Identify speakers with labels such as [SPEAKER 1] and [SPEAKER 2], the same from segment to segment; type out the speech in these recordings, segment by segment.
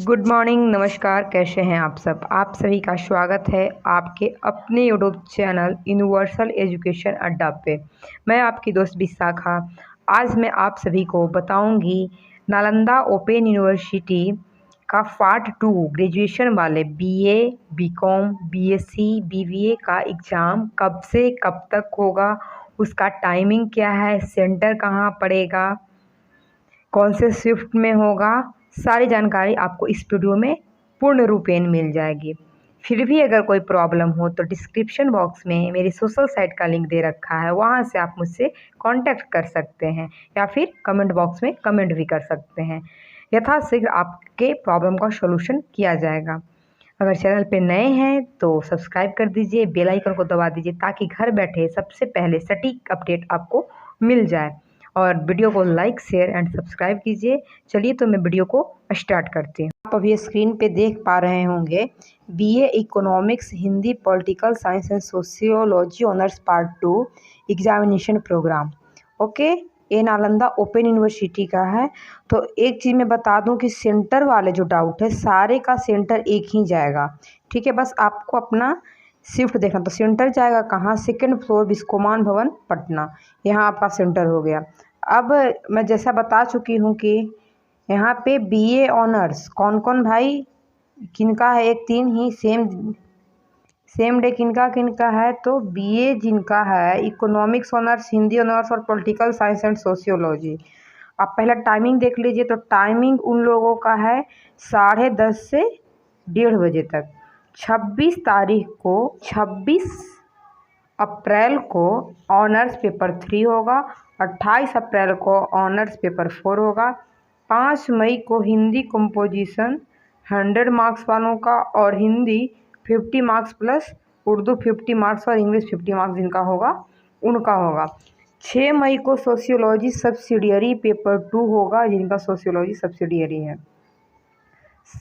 [SPEAKER 1] Good morning, नमस्कार। कैसे हैं आप सब? आप सभी का स्वागत है आपके अपने यूट्यूब चैनल यूनिवर्सल एजुकेशन अड्डा पे। मैं आपकी दोस्त विशाखा। आज मैं आप सभी को बताऊंगी नालंदा ओपन यूनिवर्सिटी का पार्ट 2 ग्रेजुएशन वाले बीए, बीकॉम, बीएससी, बीबीए का एग्ज़ाम कब से कब तक होगा, उसका टाइमिंग क्या है, सेंटर कहाँ पड़ेगा, कौन से शिफ्ट में होगा। सारी जानकारी आपको इस वीडियो में पूर्ण रूपेण मिल जाएगी। फिर भी अगर कोई प्रॉब्लम हो तो डिस्क्रिप्शन बॉक्स में मेरी सोशल साइट का लिंक दे रखा है, वहाँ से आप मुझसे कांटेक्ट कर सकते हैं या फिर कमेंट बॉक्स में कमेंट भी कर सकते हैं। यथाशीघ्र आपके प्रॉब्लम का सॉल्यूशन किया जाएगा। अगर चैनल पे नए हैं तो सब्सक्राइब कर दीजिए, बेल आइकन को दबा दीजिए ताकि घर बैठे सबसे पहले सटीक अपडेट आपको मिल जाए। और वीडियो को लाइक, शेयर एंड सब्सक्राइब कीजिए। चलिए तो मैं वीडियो को स्टार्ट करती हूँ। आप अभी स्क्रीन पे देख पा रहे होंगे BA economics, Hindi, political science and sociology honours part 2 examination programme. Okay, ये नालंदा ओपन यूनिवर्सिटी का है। तो एक चीज़ मैं बता दूं कि सेंटर वाले जो डाउट है, सारे का सेंटर एक ही जाएगा। ठीक है, बस आपको अपना शिफ्ट देखना। तो सेंटर जाएगा कहाँ? सेकंड फ्लोर, बिस्कोमान भवन, पटना। यहाँ आपका सेंटर हो गया। अब मैं जैसा बता चुकी हूँ कि यहाँ पे बीए ऑनर्स कौन कौन भाई किनका है, एक तीन ही सेम डे किनका किनका है। तो बीए जिनका है, इकोनॉमिक्स ऑनर्स, हिंदी ऑनर्स और पॉलिटिकल साइंस एंड सोशियोलॉजी। आप पहले टाइमिंग देख लीजिए। तो टाइमिंग उन लोगों का है 10:30 से 1:30 बजे तक। 26 अप्रैल को ऑनर्स पेपर 3 होगा। 28 अप्रैल को ऑनर्स पेपर 4 होगा। 5 मई को हिंदी कंपोजिशन 100 मार्क्स वालों का और Hindi 50 marks plus Urdu 50 marks और इंग्लिश 50 मार्क्स जिनका होगा उनका होगा। 6 मई को सोशियोलॉजी सब्सिडियरी पेपर 2 होगा जिनका सोशियोलॉजी सब्सिडियरी है।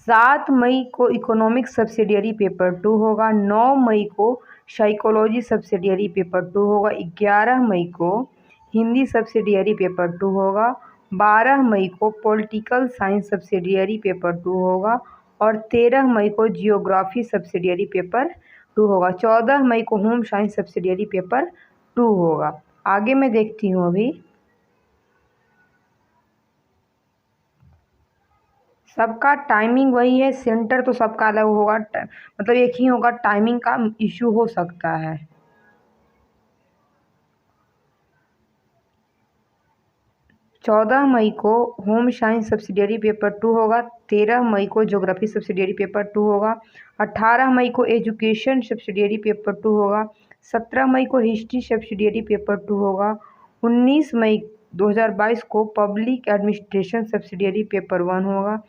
[SPEAKER 1] 7 मई को इकोनॉमिक्स सब्सिडियरी पेपर 2 होगा। 9 मई को साइकोलॉजी सब्सिडियरी पेपर 2 होगा। 11 मई को हिंदी सब्सिडियरी पेपर 2 होगा। 12 मई को पॉलिटिकल साइंस सब्सिडियरी पेपर 2 होगा और 13 मई को जियोग्राफी सब्सिडियरी पेपर 2 होगा। 14 मई को होम साइंस सब्सिडियरी पेपर 2 होगा। आगे मैं देखती हूँ अभी सबका टाइमिंग वही है। सेंटर तो सबका अलग होगा, मतलब एक ही होगा। टाइमिंग का इश्यू हो सकता है। 14 मई को होम साइंस सब्सिडियरी पेपर 2 होगा। 13 मई को ज्योग्राफी सब्सिडियरी पेपर 2 होगा। 18 मई को एजुकेशन सब्सिडियरी पेपर 2 होगा। 17 मई को हिस्ट्री सब्सिडियरी पेपर 2 होगा। 19 मई 2022 को पब्लिक एडमिनिस्ट्रेशन सब्सिडियरी पेपर 1 होगा।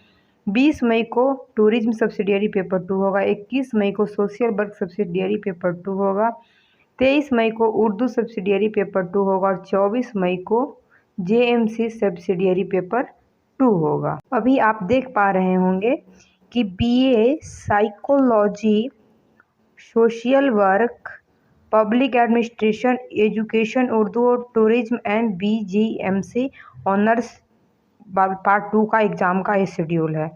[SPEAKER 1] 20 मई को टूरिज्म सब्सिडियरी पेपर 2 होगा। 21 मई को सोशल वर्क सब्सिडियरी पेपर 2 होगा। 23 मई को उर्दू सब्सिडियरी पेपर 2 होगा और 24 मई को जेएमसी सब्सिडियरी पेपर 2 होगा। अभी आप देख पा रहे होंगे कि BA psychology, social work, public administration, education, Urdu और tourism and BGMC honours part 2 का एग्ज़ाम का ये शेड्यूल है।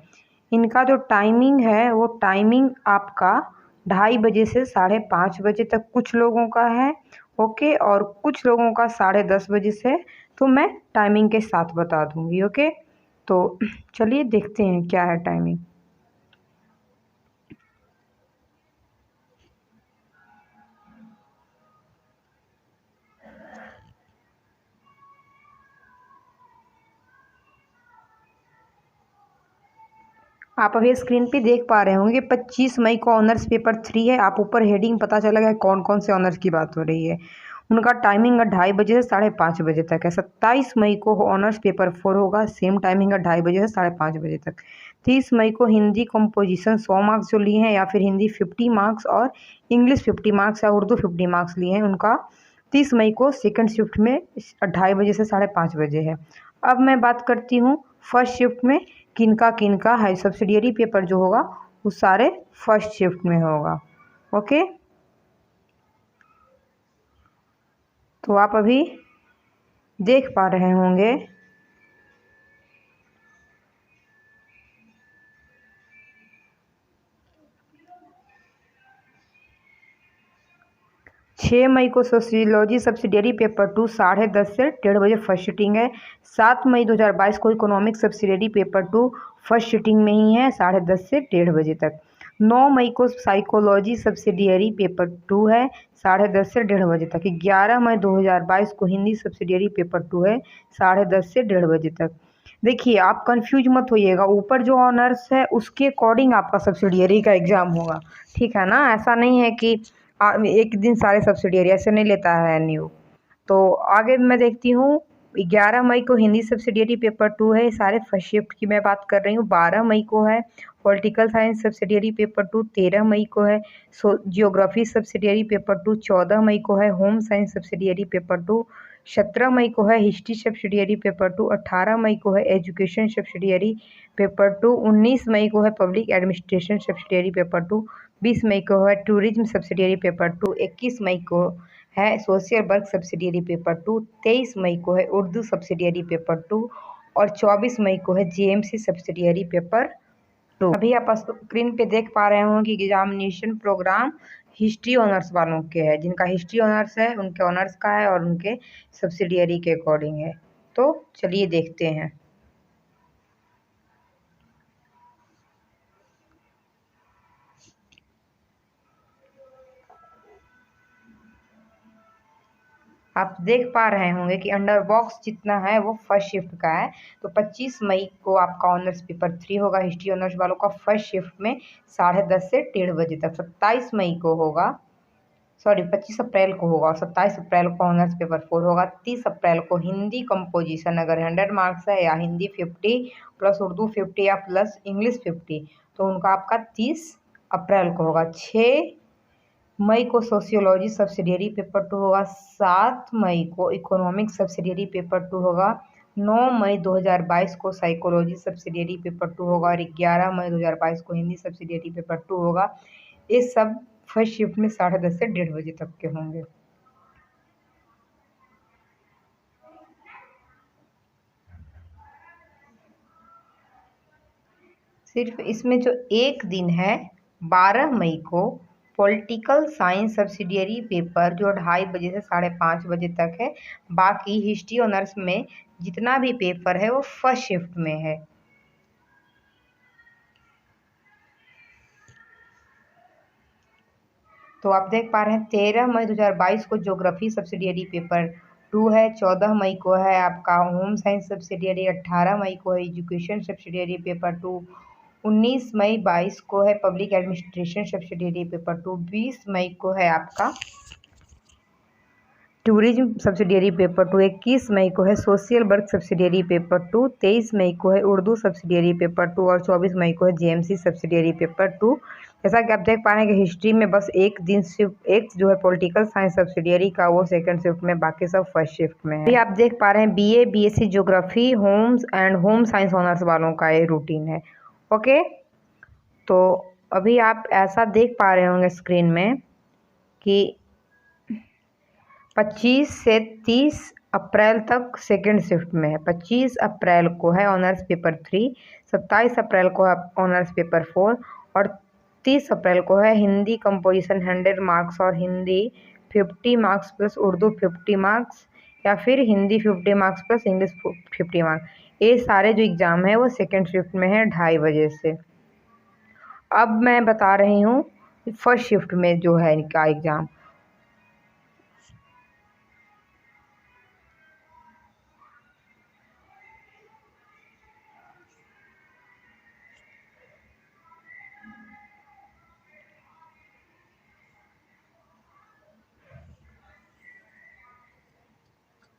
[SPEAKER 1] इनका जो टाइमिंग है वो टाइमिंग आपका 2:30 बजे से 5:30 बजे तक कुछ लोगों का है। ओके, और कुछ लोगों का 10:30 बजे से। तो मैं टाइमिंग के साथ बता दूंगी। ओके, तो चलिए देखते हैं क्या है टाइमिंग। आप अभी स्क्रीन पे देख पा रहे होंगे 25 मई को ऑनर्स पेपर 3 है। आप ऊपर हेडिंग पता चलेगा कौन कौन से ऑनर्स की बात हो रही है। उनका टाइमिंग 2:30 बजे से 5:30 बजे तक है। 27 मई को ऑनर्स पेपर 4 होगा, सेम टाइमिंग है 2:30 बजे से 5:30 बजे तक। 30 मई को हिंदी कंपोजिशन 100 मार्क्स जो लिए हैं या फिर हिंदी 50 मार्क्स और इंग्लिश 50 मार्क्स या उर्दू 50 मार्क्स लिए हैं उनका 30 मई को सेकेंड शिफ्ट में 2:30 बजे से 5:30 बजे है। अब मैं बात करती हूँ फर्स्ट शिफ्ट में किनका किनका है। सब्सिडियरी पेपर जो होगा वो सारे फर्स्ट शिफ्ट में होगा। ओके, तो आप अभी देख पा रहे होंगे 6 मई को सोशियोलॉजी सब्सिडियरी पेपर 2 10:30 से 1:30 बजे फर्स्ट सिटिंग है। 7 मई 2022 को economic subsidiary paper 2 first sitting में ही है 10:30 से 1:30 बजे तक। 9 मई को साइकोलॉजी सब्सिडियरी पेपर 2 है 10:30 से 1:30 बजे तक। 11 मई 2022 को हिंदी सब्सिडियरी पेपर 2 है 10:30 से 1:30 बजे तक। देखिए, आप कंफ्यूज मत होइएगा, ऊपर जो ऑनर्स है उसके अकॉर्डिंग आपका सब्सिडियरी का एग्ज़ाम होगा, ठीक है ना। ऐसा नहीं है कि एक दिन सारे सब्सिडियरी ऐसे नहीं लेता है एनयू। तो आगे मैं देखती हूँ, 11 मई को हिंदी सब्सिडियरी पेपर 2 है, सारे फर्स्ट शिफ्ट की मैं बात कर रही हूँ। 12 मई को है पॉलिटिकल साइंस सब्सिडियरी पेपर 2। 13 मई को है जियोग्राफी सब्सिडियरी पेपर 2। 14 मई को है होम साइंस सब्सिडियरी पेपर 2। 17 मई को है हिस्ट्री सब्सिडियरी पेपर 2। 18 मई को है एजुकेशन सब्सिडियरी पेपर 2। 19 मई को है पब्लिक एडमिनिस्ट्रेशन सब्सिडियरी पेपर 2। 20 मई को है टूरिज्म सब्सिडियरी पेपर 2। 21 मई को है सोशल वर्क सब्सिडियरी पेपर 2। 23 मई को है उर्दू सब्सिडियरी पेपर 2 और 24 मई को है जीएमसी सब्सिडियरी पेपर 2। अभी आप स्क्रीन पे देख पा रहे होंगे कि एग्जामिनेशन प्रोग्राम हिस्ट्री ऑनर्स वालों के है, जिनका हिस्ट्री ऑनर्स है उनके ऑनर्स का है और उनके सब्सिडियरी के अकॉर्डिंग है। तो चलिए देखते हैं। आप देख पा रहे होंगे कि अंडर बॉक्स जितना है वो फर्स्ट शिफ्ट का है। तो 25 मई को आपका ऑनर्स पेपर 3 होगा हिस्ट्री ऑनर्स वालों का फर्स्ट शिफ्ट में 10:30 से 1:30 बजे तक। 27 मई को होगा, सॉरी 25 अप्रैल को होगा और 27 अप्रैल को ऑनर्स पेपर 4 होगा। 30 अप्रैल को हिंदी कंपोजिशन अगर 100 मार्क्स है या हिंदी 50 प्लस उर्दू 50 या प्लस इंग्लिश 50 तो उनका आपका 30 अप्रैल को होगा। 6 मई को सोशियोलॉजी सब्सिडियरी पेपर 2 होगा। 7 मई को इकोनॉमिक सब्सिडियरी पेपर 2 होगा। 9 मई 2022 को साइकोलॉजी सब्सिडियरी पेपर 2 होगा और 11 मई 2022 को हिंदी सब्सिडियरी पेपर 2 होगा। ये सब फर्स्ट शिफ्ट में 10:30 से 1:30 बजे तक के होंगे। सिर्फ इसमें जो एक दिन है 12 मई को पॉलिटिकल साइंस सब्सिडियरी पेपर जो 2:30 बजे से 5:30 बजे तक है। बाकी हिस्ट्री ऑनर्स में जितना भी पेपर है वो फर्स्ट शिफ्ट में है। तो आप देख पा रहे हैं 13 मई 2022 को ज्योग्राफी सब्सिडियरी पेपर 2 है। 14 मई को है आपका होम साइंस सब्सिडियरी। 18 मई को है एजुकेशन सब्सिडियरी पेपर 2। 19 मई 22 को है पब्लिक एडमिनिस्ट्रेशन सब्सिडियरी पेपर 2। 20 मई को है आपका टूरिज्म सब्सिडियरी पेपर 2। 21 मई को है सोशल वर्क सब्सिडियरी पेपर 2। 23 मई को है उर्दू सब्सिडियरी पेपर 2 और 24 मई को है जीएमसी सब्सिडियरी पेपर 2। जैसा कि आप देख पा रहे हैं कि हिस्ट्री में बस एक दिन सिर्फ एक जो है पॉलिटिकल साइंस सब्सिडियरी का वो सेकंड शिफ्ट में, बाकी सब फर्स्ट शिफ्ट में है। अभी आप देख पा रहे हैं BA BSc geography homes and home science honours वालों का ये रूटीन है। ओके, तो अभी आप ऐसा देख पा रहे होंगे स्क्रीन में कि 25 से 30 अप्रैल तक सेकेंड शिफ्ट में है। 25 अप्रैल को है ऑनर्स पेपर 3। 27 अप्रैल को है ऑनर्स पेपर 4 और 30 अप्रैल को है हिंदी कंपोजिशन 100 मार्क्स और Hindi 50 marks plus Urdu 50 marks या फिर Hindi 50 marks plus English 50 marks. ये सारे जो एग्ज़ाम है वो सेकेंड शिफ्ट में है 2:30 बजे से। अब मैं बता रही हूँ फर्स्ट शिफ्ट में जो है इनका एग्ज़ाम।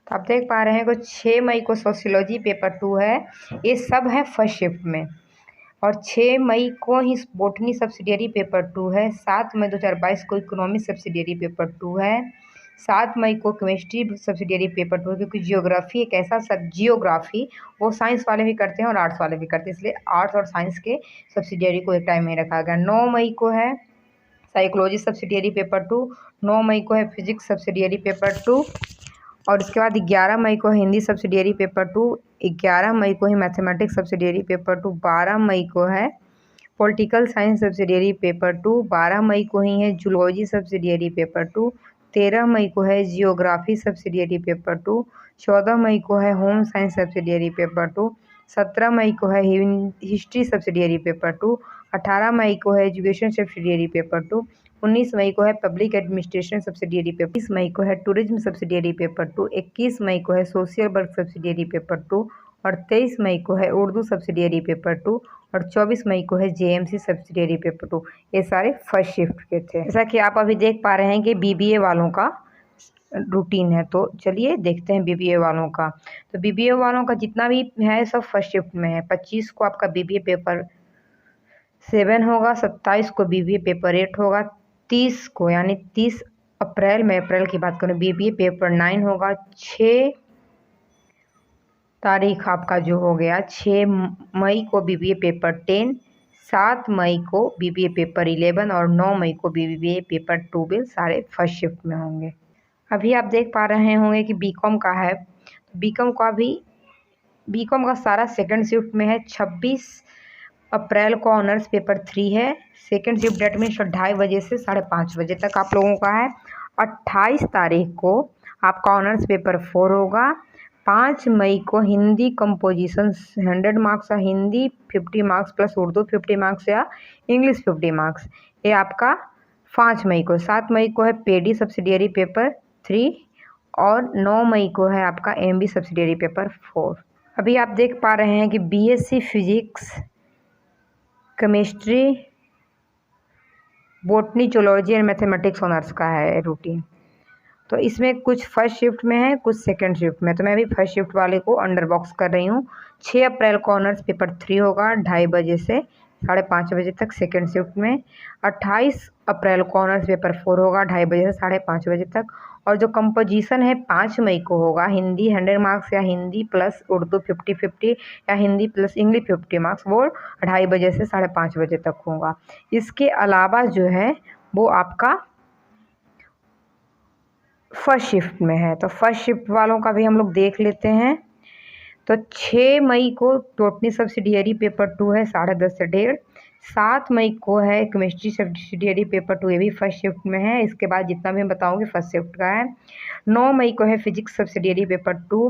[SPEAKER 1] तो आप देख पा रहे हैं कि 6 मई को सोशियोलॉजी पेपर 2 है, ये सब है फर्स्ट शिफ्ट में। और 6 मई को ही बोटनी सब्सिडियरी पेपर 2 है। 7 मई 2022 को इकोनॉमिक सब्सिडियरी पेपर 2 है। 7 मई को केमिस्ट्री सब्सिडियरी पेपर 2 है, क्योंकि जियोग्राफी एक ऐसा जियोग्राफी वो साइंस वाले भी करते हैं और आर्ट्स वाले भी करते हैं, इसलिए आर्ट्स और साइंस के सब्सिडियरी को एक टाइम में रखा गया। 9 मई को है साइकोलॉजी सब्सिडियरी पेपर 2। 9 मई को है फिजिक्स सब्सिडियरी पेपर 2 और उसके बाद 11 मई को हिंदी सब्सिडियरी पेपर 2। 11 मई को ही मैथमेटिक्स सब्सिडियरी पेपर 2। 12 मई को है पॉलिटिकल साइंस सब्सिडियरी पेपर 2। 12 मई को ही है जूलॉजी सब्सिडियरी पेपर 2। 13 मई को है जियोग्राफी सब्सिडियरी पेपर 2, 14 मई को है होम साइंस सब्सिडियरी पेपर 2, 17 मई को है हिस्ट्री सब्सिडियरी पेपर 2, 18 मई को है एजुकेशन सब्सिडियरी पेपर 2, 19 मई को है पब्लिक एडमिनिस्ट्रेशन सब्सिडियरी पेपर, 20 मई को है टूरिज्म सब्सिडियरी पेपर 2, 21 मई को है सोशल वर्क सब्सिडियरी पेपर 2 और 23 मई को है उर्दू सब्सिडियरी पेपर 2 और 24 मई को है जेएमसी सब्सिडियरी पेपर 2। ये सारे फर्स्ट शिफ्ट के थे। जैसा कि आप अभी देख पा रहे हैं कि बीबीए वालों का रूटीन है, तो चलिए देखते हैं बीबीए वालों का। तो बीबीए वालों का जितना भी है सब फर्स्ट शिफ्ट में है। 25 को आपका बीबीए पेपर 7 होगा, 27 को बीबीए पेपर 8 होगा, 30 को यानी 30 अप्रैल में, अप्रैल की बात करें, बीबीए पेपर 9 होगा, 6 तारीख आपका जो हो गया 6 मई को बीबीए पेपर 10, 7 मई को बीबीए पेपर 11 और 9 मई को बीबीए पेपर 12 सारे फर्स्ट शिफ्ट में होंगे। अभी आप देख पा रहे होंगे कि बीकॉम का है, बीकॉम का सारा सेकंड शिफ्ट में है। 26 अप्रैल को ऑनर्स पेपर 3 है, सेकंड शिफ्ट डेट में 2:30 बजे से 5:30 बजे तक आप लोगों का है। 28 तारीख को आपका ऑनर्स पेपर 4 होगा। 5 मई को हिंदी कंपोजिशन 100 मार्क्स या Hindi 50 marks plus Urdu 50 marks या इंग्लिश 50 मार्क्स, ये आपका 5 मई को। 7 मई को है पेडी सब्सिडियरी पेपर 3 और 9 मई को है आपका एमबी सब्सिडियरी पेपर 4। अभी आप देख पा रहे हैं कि BSc physics, chemistry, botany, zoology and mathematics honours का है रूटीन। तो इसमें कुछ फर्स्ट शिफ्ट में है, कुछ सेकंड शिफ्ट में। तो मैं भी फर्स्ट शिफ्ट वाले को अंडर बॉक्स कर रही हूँ। 6 अप्रैल को ऑनर्स पेपर 3 होगा 2:30 बजे से 5:30 बजे तक सेकंड शिफ्ट में। 28 अप्रैल को ऑनर्स पेपर 4 होगा 2:30 बजे से 5:30 बजे तक। और जो कंपोजिशन है 5 मई को होगा हिंदी 100 मार्क्स या हिंदी प्लस उर्दू 50-50 या हिंदी प्लस इंग्लिश 50 मार्क्स, वो 2:30 बजे से 5:30 बजे तक होगा। इसके अलावा जो है वो आपका फर्स्ट शिफ्ट में है। तो फर्स्ट शिफ्ट वालों का भी हम लोग देख लेते हैं। तो 6 मई को बॉटनी सब्सिडियरी पेपर 2 है 10:30 से 1:30। 7 मई को है केमिस्ट्री सब्सिडियरी पेपर 2, ये भी फर्स्ट शिफ्ट में है। इसके बाद जितना भी मैं बताऊंगी फर्स्ट शिफ्ट का है। 9 मई को है फिजिक्स सब्सिडियरी पेपर 2,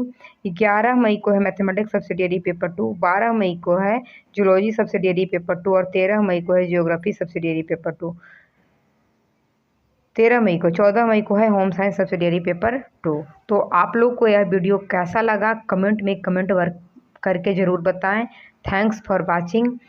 [SPEAKER 1] 11 मई को है मैथमेटिक्स सब्सिडियरी पेपर 2, 12 मई को है जूलॉजी सब्सिडियरी पेपर 2 और 13 मई को है जियोग्राफी सब्सिडियरी पेपर 2। 13 मई को, 14 मई को है होम साइंस सब्सिडियरी पेपर 2। तो आप लोग को यह वीडियो कैसा लगा कमेंट में कमेंट वर्क करके ज़रूर बताएं। Thanks for watching.